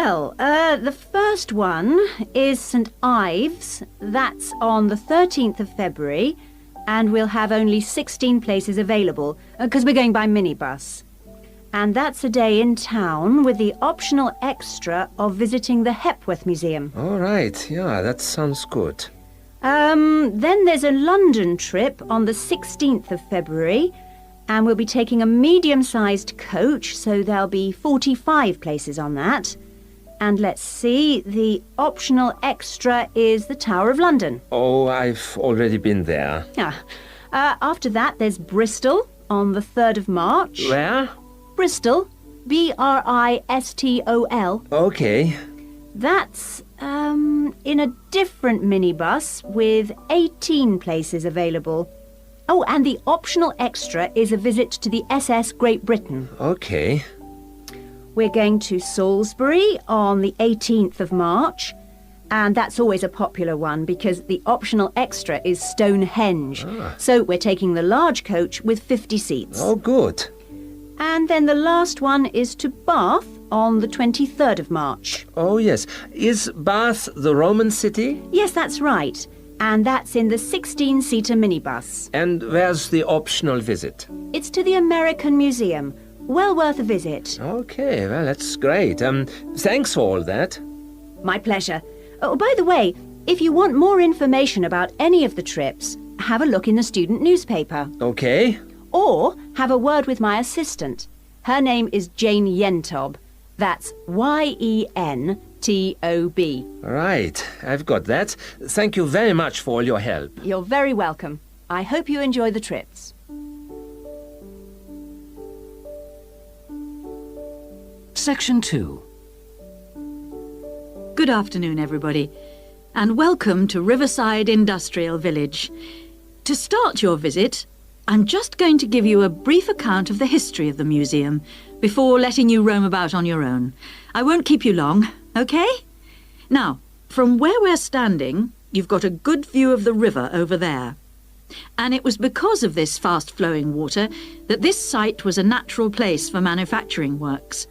Well, the first one is St Ives. That's on the 13th of February, and we'll have only 16 places available, because we're going by minibus. And that's a day in town with the optional extra of visiting the Hepworth Museum. All right, yeah, that sounds good. Then there's a London trip on the 16th of February, and we'll be taking a medium-sized coach, so there'll be 45 places on that. And let's see, the optional extra is the Tower of London. Oh, I've already been there. After that, there's Bristol on the 3rd of March. Where? Bristol, Bristol. Okay. That's in a different minibus with 18 places available. Oh, and the optional extra is a visit to the SS Great Britain. Okay. We're going to Salisbury on the 18th of March, and that's always a popular one because the optional extra is Stonehenge. So we're taking the large coach with 50 seats. Oh, good. And then the last one is to Bath on the 23rd of March. Oh, yes. Is Bath the Roman city? Yes, that's right. And that's in the 16-seater minibus. And where's the optional visit? It's to the American Museum. Well worth a visit. Okay, well, that's great. Thanks for all that. My pleasure. Oh, by the way, if you want more information about any of the trips, have a look in the student newspaper. Okay. Or have a word with my assistant. Her name is Jane Yentob. That's Yentob. Right, I've got that. Thank you very much for all your help. You're very welcome. I hope you enjoy the trips. Section 2. Good afternoon, everybody, and welcome to Riverside Industrial Village. To start your visit, I'm just going to give you a brief account of the history of the museum before letting you roam about on your own. I won't keep you long, okay? Now, from where we're standing, you've got a good view of the river over there. And it was because of this fast-flowing water that this site was a natural place for manufacturing works.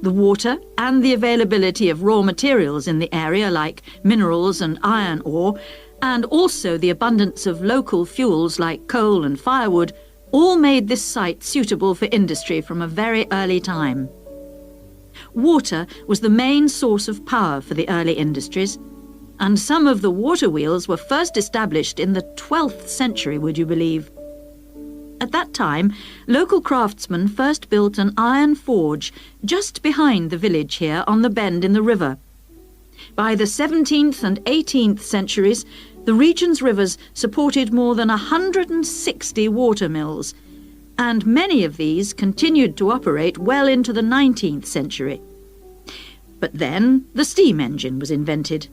The water and the availability of raw materials in the area like minerals and iron ore, and also the abundance of local fuels like coal and firewood, all made this site suitable for industry from a very early time. Water was the main source of power for the early industries, and some of the water wheels were first established in the 12th century, would you believe? At that time, local craftsmen first built an iron forge just behind the village here on the bend in the river. By the 17th and 18th centuries, the region's rivers supported more than 160 water mills, and many of these continued to operate well into the 19th century. But then the steam engine was invented,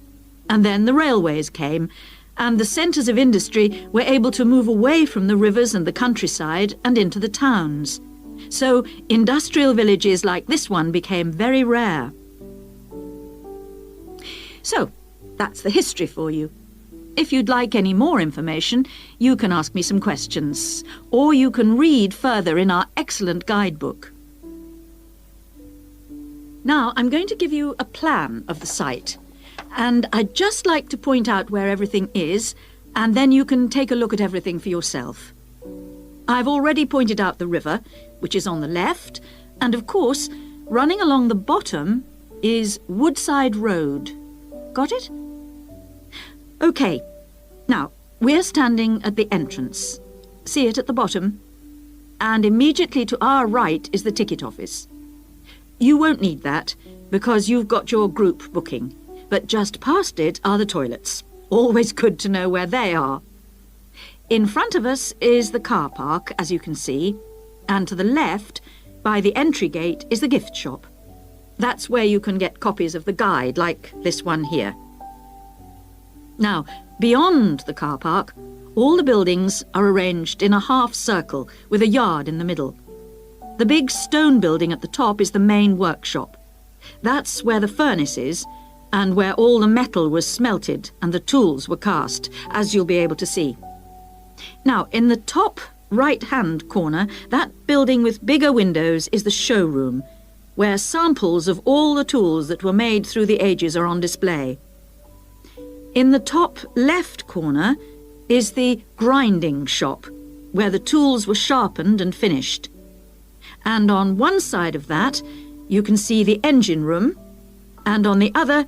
and then the railways came, and the centres of industry were able to move away from the rivers and the countryside and into the towns. So industrial villages like this one became very rare. So, that's the history for you. If you'd like any more information, you can ask me some questions, or you can read further in our excellent guidebook. Now, I'm going to give you a plan of the site, and I'd just like to point out where everything is, and then you can take a look at everything for yourself. I've already pointed out the river, which is on the left, and of course, running along the bottom is Woodside Road. Got it? OK. Now, we're standing at the entrance. See it at the bottom? And immediately to our right is the ticket office. You won't need that, because you've got your group booking. But just past it are the toilets. Always good to know where they are. In front of us is the car park, as you can see, and to the left, by the entry gate, is the gift shop. That's where you can get copies of the guide, like this one here. Now, beyond the car park, all the buildings are arranged in a half circle with a yard in the middle. The big stone building at the top is the main workshop. That's where the furnace is, and where all the metal was smelted and the tools were cast, as you'll be able to see. Now, in the top right-hand corner, that building with bigger windows is the showroom, where samples of all the tools that were made through the ages are on display. In the top left corner is the grinding shop, where the tools were sharpened and finished. And on one side of that, you can see the engine room, and on the other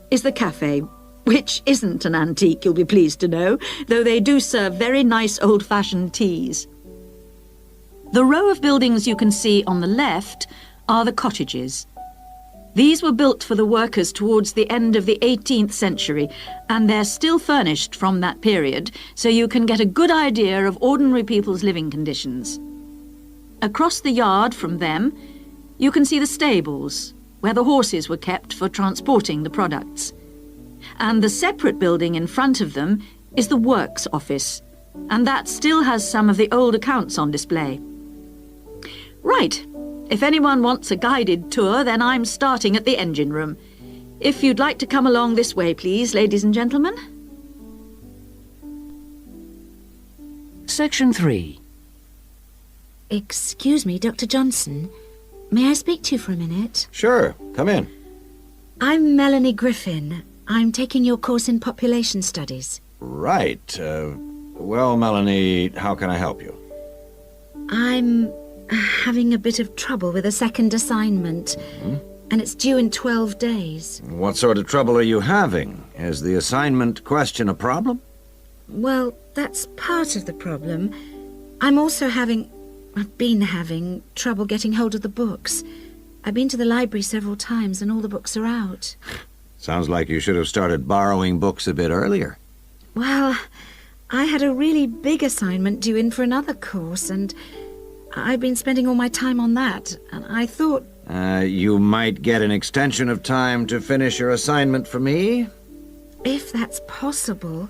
is the cafe, which isn't an antique, you'll be pleased to know, though they do serve very nice old-fashioned teas. The row of buildings you can see on the left are the cottages. These were built for the workers towards the end of the 18th century, and they're still furnished from that period, so you can get a good idea of ordinary people's living conditions. Across the yard from them, you can see the stables, where the horses were kept for transporting the products. And the separate building in front of them is the works office, and that still has some of the old accounts on display. Right. If anyone wants a guided tour, then I'm starting at the engine room. If you'd like to come along this way, please, ladies and gentlemen. Section 3. Excuse me, Dr. Johnson. May I speak to you for a minute? Sure, come in. I'm Melanie Griffin. I'm taking your course in population studies. Right. Well, Melanie, how can I help you? I'm having a bit of trouble with a second assignment, and it's due in 12 days. What sort of trouble are you having? Is the assignment question a problem? Well, that's part of the problem. I've been having trouble getting hold of the books. I've been to the library several times and all the books are out. Sounds like you should have started borrowing books a bit earlier. Well, I had a really big assignment due in for another course, and I've been spending all my time on that, and I thought... You might get an extension of time to finish your assignment for me? If that's possible,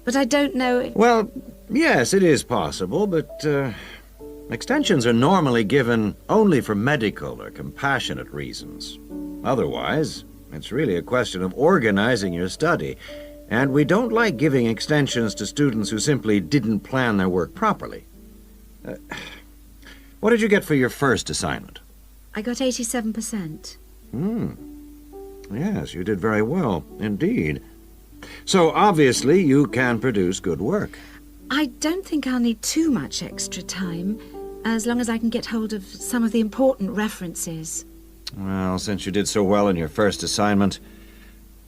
but I don't know... Well, yes, it is possible, but extensions are normally given only for medical or compassionate reasons. Otherwise, it's really a question of organizing your study, and we don't like giving extensions to students who simply didn't plan their work properly. What did you get for your first assignment? I got 87%. Yes, you did very well, indeed. So, obviously, you can produce good work. I don't think I'll need too much extra time, as long as I can get hold of some of the important references. Well, since you did so well in your first assignment,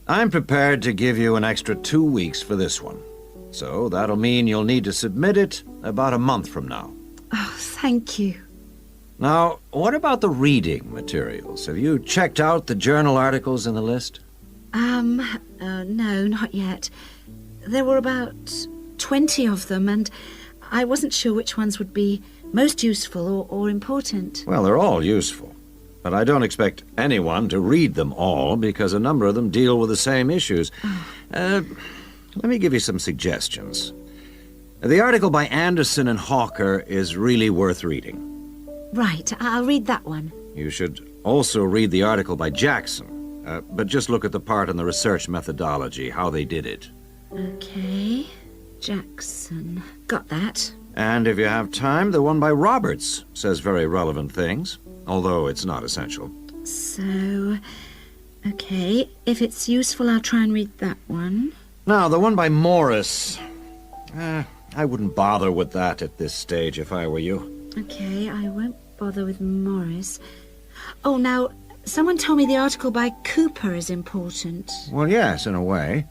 I'm prepared to give you an extra 2 weeks for this one. So, that'll mean you'll need to submit it about a month from now. Oh, thank you. Now, what about the reading materials? Have you checked out the journal articles in the list? No, not yet. There were about 20 of them, and I wasn't sure which ones would be most useful or important. Well, they're all useful, but I don't expect anyone to read them all because a number of them deal with the same issues. Let me give you some suggestions. The article by Anderson and Hawker is really worth reading. Right, I'll read that one. You should also read the article by Jackson, but just look at the part on the research methodology, how they did it. Okay, Jackson. Got that. And if you have time, the one by Roberts says very relevant things, although it's not essential. So, okay, if it's useful, I'll try and read that one. Now, the one by Morris, I wouldn't bother with that at this stage if I were you. Okay, I won't bother with Morris. Oh, now, someone told me the article by Cooper is important. Well, yes, in a way.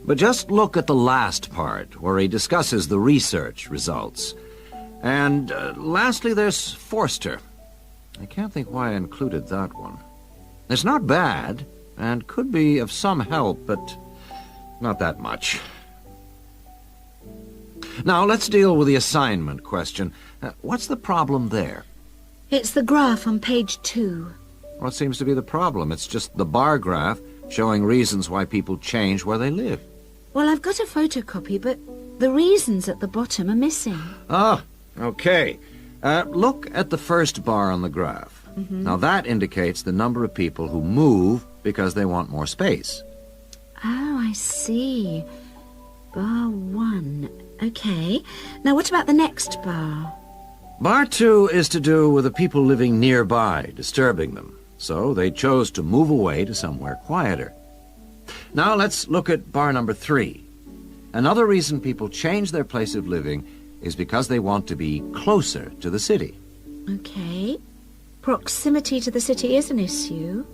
But just look at the last part, where he discusses the research results. And lastly, there's Forster. I can't think why I included that one. It's not bad, and could be of some help, but not that much. Now, let's deal with the assignment question. What's the problem there? It's the graph on page 2. What seems to be the problem? It's just the bar graph showing reasons why people change where they live. Well, I've got a photocopy, but the reasons at the bottom are missing. Ah, okay. Look at the first bar on the graph. Now, that indicates the number of people who move because they want more space. Oh, I see. Bar 1. Okay. Now, what about the next bar? Bar 2 is to do with the people living nearby, disturbing them. so they chose to move away to somewhere quieter. Now let's look at bar number 3. Another reason people change their place of living is because they want to be closer to the city. Okay. Proximity to the city is an issue.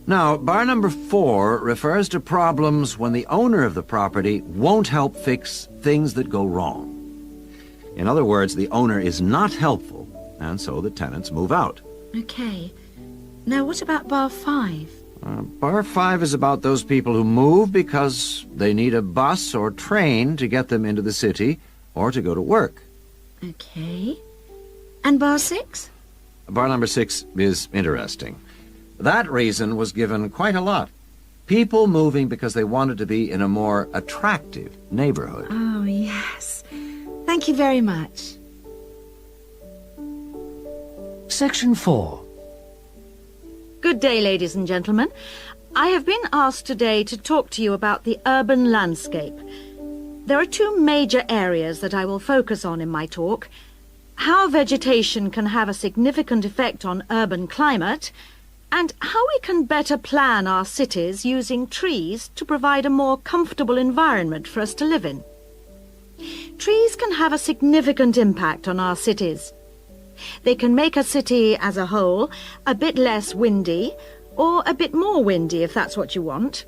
Now, bar number 4 refers to problems when the owner of the property won't help fix things that go wrong. In other words, the owner is not helpful, and so the tenants move out. Okay. Now what about bar 5? Bar 5 is about those people who move because they need a bus or train to get them into the city or to go to work. Okay. And bar 6? Bar number 6 is interesting. That reason was given quite a lot. People moving because they wanted to be in a more attractive neighborhood. Oh, yes. Thank you very much. Section 4. Good day, ladies and gentlemen. I have been asked today to talk to you about the urban landscape. There are 2 major areas that I will focus on in my talk: how vegetation can have a significant effect on urban climate, and how we can better plan our cities using trees to provide a more comfortable environment for us to live in. Trees can have a significant impact on our cities. They can make a city as a whole a bit less windy, or a bit more windy if that's what you want.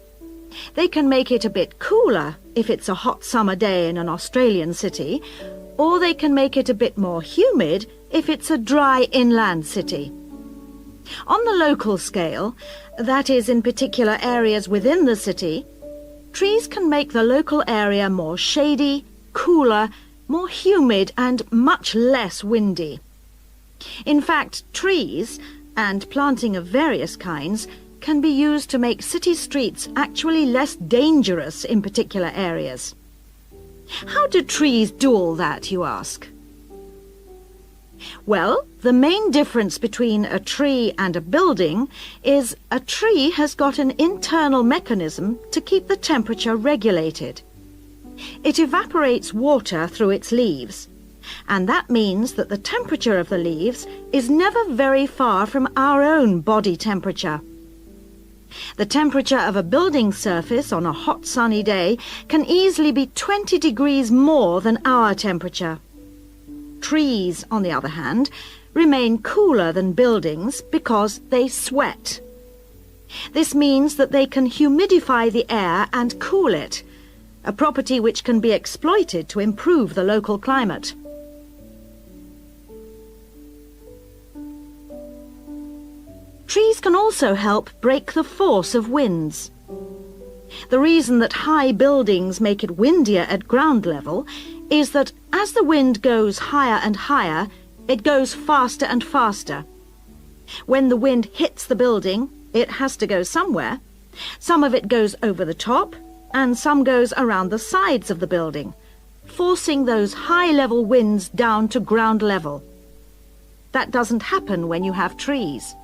They can make it a bit cooler if it's a hot summer day in an Australian city, or they can make it a bit more humid if it's a dry inland city. On the local scale, that is in particular areas within the city, trees can make the local area more shady, cooler, more humid and much less windy. In fact, trees, and planting of various kinds, can be used to make city streets actually less dangerous in particular areas. How do trees do all that, you ask? Well, the main difference between a tree and a building is a tree has got an internal mechanism to keep the temperature regulated. It evaporates water through its leaves, and that means that the temperature of the leaves is never very far from our own body temperature. The temperature of a building surface on a hot sunny day can easily be 20 degrees more than our temperature. Trees, on the other hand, remain cooler than buildings because they sweat. This means that they can humidify the air and cool it, a property which can be exploited to improve the local climate. Trees can also help break the force of winds. The reason that high buildings make it windier at ground level is that as the wind goes higher and higher, it goes faster and faster. When the wind hits the building, it has to go somewhere. Some of it goes over the top, and some goes around the sides of the building, forcing those high-level winds down to ground level. That doesn't happen when you have trees.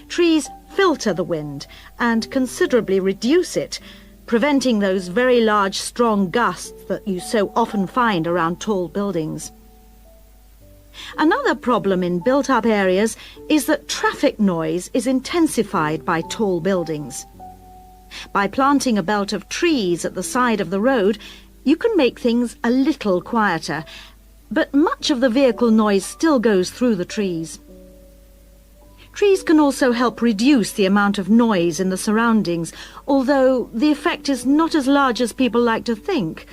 Trees filter the wind and considerably reduce it, preventing those very large, strong gusts that you so often find around tall buildings. Another problem in built-up areas is that traffic noise is intensified by tall buildings. By planting a belt of trees at the side of the road, you can make things a little quieter, but much of the vehicle noise still goes through the trees. Trees can also help reduce the amount of noise in the surroundings, although the effect is not as large as people like to think.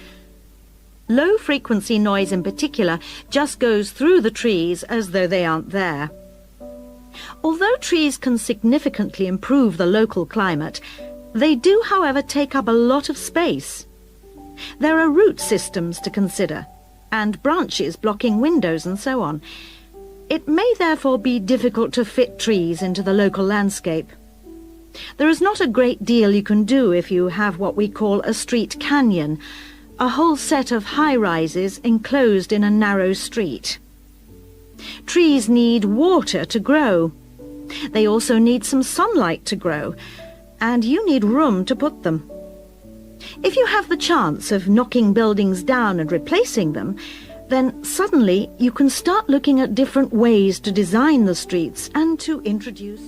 Low-frequency noise in particular just goes through the trees as though they aren't there. Although trees can significantly improve the local climate, they do, however, take up a lot of space. There are root systems to consider, and branches blocking windows and so on. It may therefore be difficult to fit trees into the local landscape. There is not a great deal you can do if you have what we call a street canyon, a whole set of high-rises enclosed in a narrow street. Trees need water to grow. They also need some sunlight to grow, and you need room to put them. If you have the chance of knocking buildings down and replacing them, then suddenly you can start looking at different ways to design the streets and to introduce